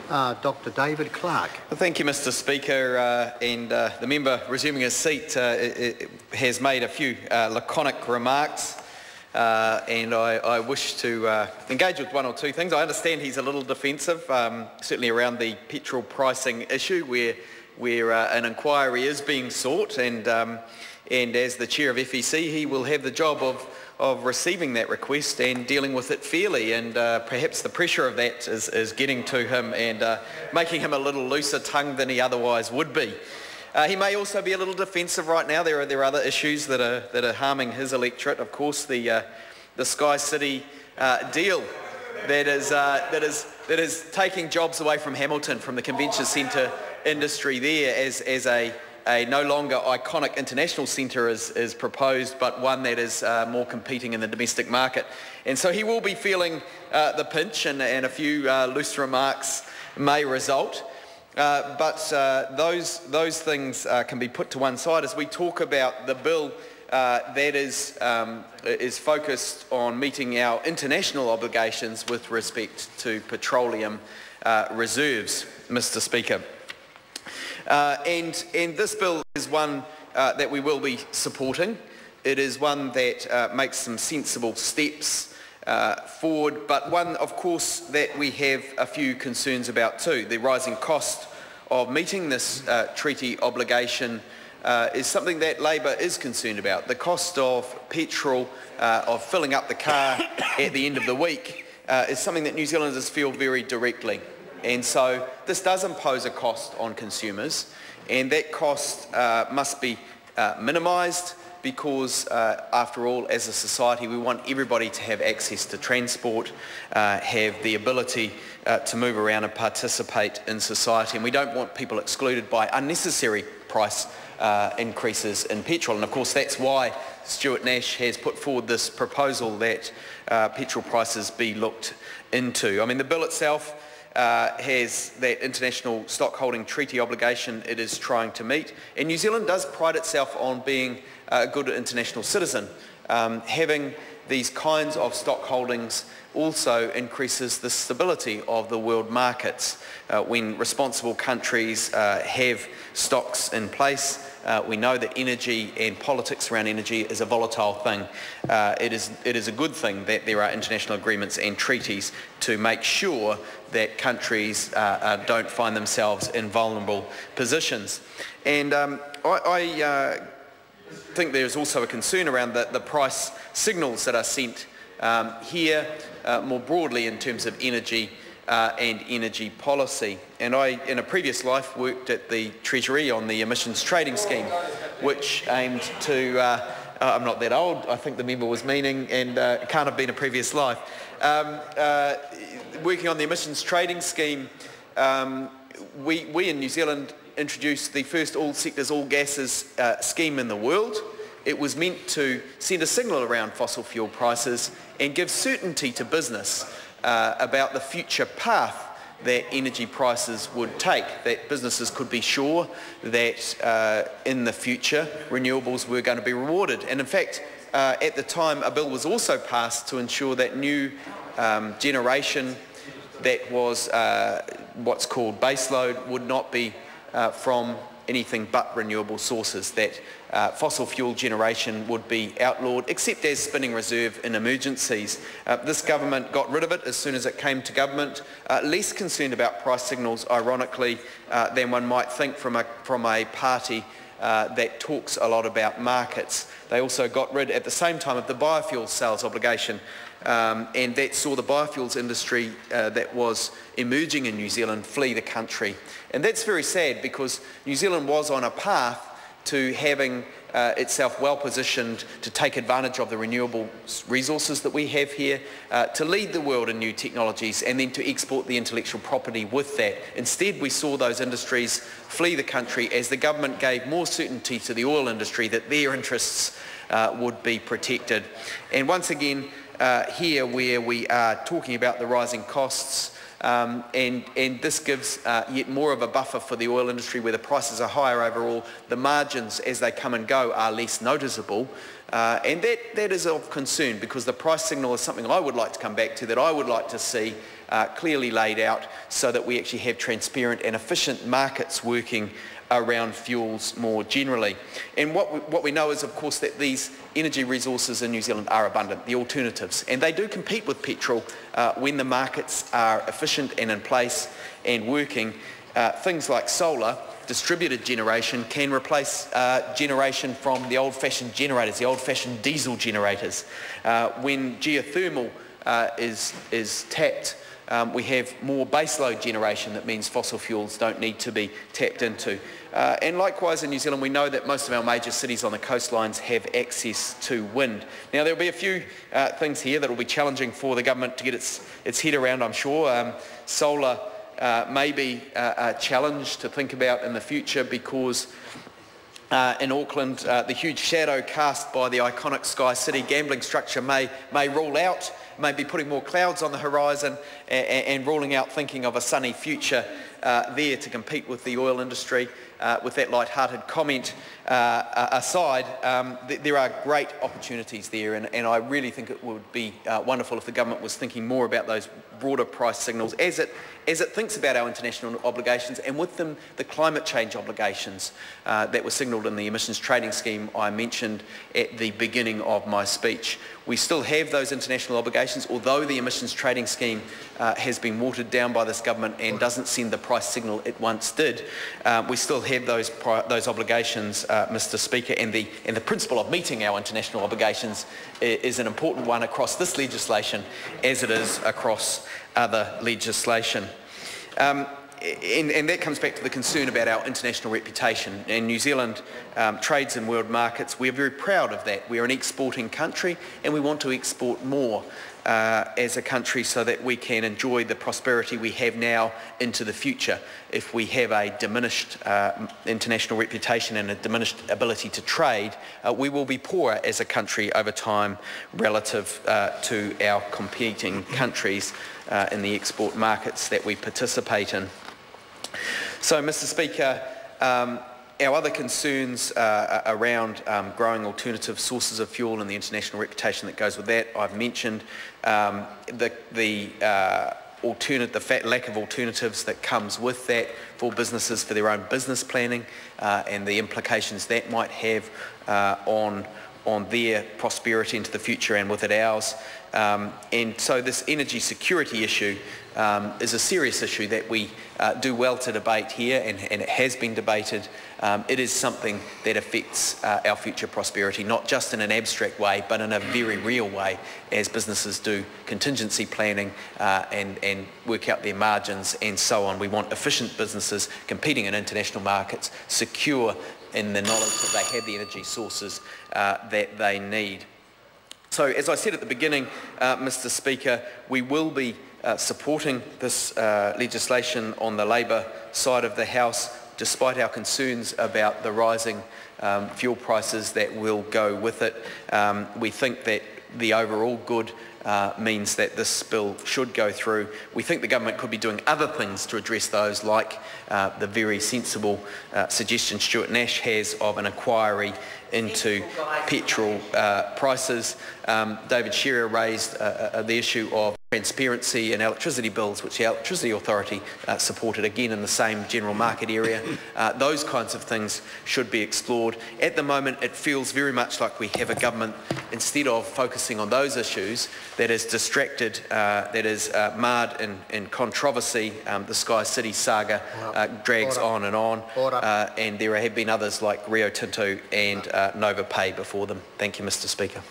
Dr David Clark. Well, thank you, Mr Speaker, and the member resuming his seat has made a few laconic remarks, and I wish to engage with one or two things. I understand he's a little defensive, certainly around the petrol pricing issue where an inquiry is being sought, and as the chair of FEC he will have the job of receiving that request and dealing with it fairly, and perhaps the pressure of that is getting to him and making him a little looser tongued than he otherwise would be. He may also be a little defensive right now. There are other issues that are harming his electorate. Of course, the Sky City deal that is taking jobs away from Hamilton, from the convention centre industry there, as a no longer iconic international centre is proposed, but one that is more competing in the domestic market. And so he will be feeling the pinch, and a few loose remarks may result. But those things can be put to one side as we talk about the bill that is focused on meeting our international obligations with respect to petroleum reserves, Mr Speaker. And this bill is one that we will be supporting. It is one that makes some sensible steps forward, but one, of course, that we have a few concerns about too. The rising cost of meeting this treaty obligation is something that Labor is concerned about. The cost of petrol, of filling up the car at the end of the week, is something that New Zealanders feel very directly. And so this does impose a cost on consumers, and that cost must be minimised because, after all, as a society, we want everybody to have access to transport, have the ability to move around and participate in society, and we don't want people excluded by unnecessary price increases in petrol. And of course that's why Stuart Nash has put forward this proposal that petrol prices be looked into. I mean, the bill itself has that international stockholding treaty obligation it is trying to meet, and New Zealand does pride itself on being a good international citizen. Having these kinds of stock holdings also increases the stability of the world markets. When responsible countries have stocks in place, we know that energy and politics around energy is a volatile thing. It is a good thing that there are international agreements and treaties to make sure that countries don't find themselves in vulnerable positions. And I think there's also a concern around the price signals that are sent here more broadly in terms of energy and energy policy. And I, in a previous life, worked at the Treasury on the emissions trading scheme, which aimed to, I'm not that old, I think the member was meaning, and it can't have been a previous life. Working on the emissions trading scheme, we in New Zealand introduced the first all sectors, all gases scheme in the world. It was meant to send a signal around fossil fuel prices and give certainty to business about the future path that energy prices would take, that businesses could be sure that in the future renewables were going to be rewarded. And in fact, at the time, a bill was also passed to ensure that new generation that was what's called baseload would not be from anything but renewable sources, that fossil fuel generation would be outlawed except as spinning reserve in emergencies. This government got rid of it as soon as it came to government, less concerned about price signals, ironically, than one might think from a party that talks a lot about markets. They also got rid at the same time of the biofuels sales obligation, and that saw the biofuels industry that was emerging in New Zealand flee the country. And that's very sad because New Zealand was on a path to having itself well positioned to take advantage of the renewable resources that we have here, to lead the world in new technologies and then to export the intellectual property with that. Instead, we saw those industries flee the country as the government gave more certainty to the oil industry that their interests would be protected. And once again, here where we are talking about the rising costs and this gives yet more of a buffer for the oil industry where the prices are higher overall. The margins as they come and go are less noticeable, and that is of concern, because the price signal is something I would like to come back to, that I would like to see clearly laid out so that we actually have transparent and efficient markets working around fuels more generally. And what we know is, of course, that these energy resources in New Zealand are abundant, the alternatives, and they do compete with petrol when the markets are efficient and in place and working. Things like solar, distributed generation, can replace generation from the old-fashioned generators, the old-fashioned diesel generators. When geothermal is tapped, we have more baseload generation. That means fossil fuels don't need to be tapped into. And likewise in New Zealand, we know that most of our major cities on the coastlines have access to wind. Now, there'll be a few things here that will be challenging for the government to get its head around, I'm sure. Solar may be a challenge to think about in the future, because in Auckland, the huge shadow cast by the iconic Sky City gambling structure may rule out, may be putting more clouds on the horizon and ruling out thinking of a sunny future there to compete with the oil industry. With that light-hearted comment aside, there are great opportunities there, and I really think it would be wonderful if the government was thinking more about those broader price signals as it thinks about our international obligations, and with them the climate change obligations that were signalled in the emissions trading scheme I mentioned at the beginning of my speech. We still have those international obligations, although the emissions trading scheme has been watered down by this government and doesn't send the price signal it once did. We still have those obligations, Mr. Speaker, and the principle of meeting our international obligations is an important one across this legislation, as it is across other legislation. And that comes back to the concern about our international reputation. And New Zealand trades in world markets. We're very proud of that. We're an exporting country, and we want to export more as a country so that we can enjoy the prosperity we have now into the future. If we have a diminished international reputation and a diminished ability to trade, we will be poorer as a country over time relative to our competing countries in the export markets that we participate in. So, Mr. Speaker, our other concerns around growing alternative sources of fuel and the international reputation that goes with that, I've mentioned. The lack of alternatives that comes with that for businesses, for their own business planning, and the implications that might have on their prosperity into the future, and with it ours. And so this energy security issue is a serious issue that we do well to debate here, and it has been debated. It is something that affects our future prosperity, not just in an abstract way, but in a very real way, as businesses do contingency planning and work out their margins and so on. We want efficient businesses competing in international markets, secure in the knowledge that they have the energy sources that they need. So, as I said at the beginning, Mr. Speaker, we will be supporting this legislation on the Labor side of the House, despite our concerns about the rising fuel prices that will go with it. We think that the overall good means that this bill should go through. We think the government could be doing other things to address those, like the very sensible suggestion Stuart Nash has of an inquiry into petrol prices. David Shearer raised the issue of transparency in electricity bills, which the Electricity Authority supported, again in the same general market area. Those kinds of things should be explored. At the moment, it feels very much like we have a government, instead of focusing on those issues, that is distracted, that is marred in controversy. The Sky City saga drags on, and there have been others like Rio Tinto and Nova Pay before them. Thank you, Mr. Speaker.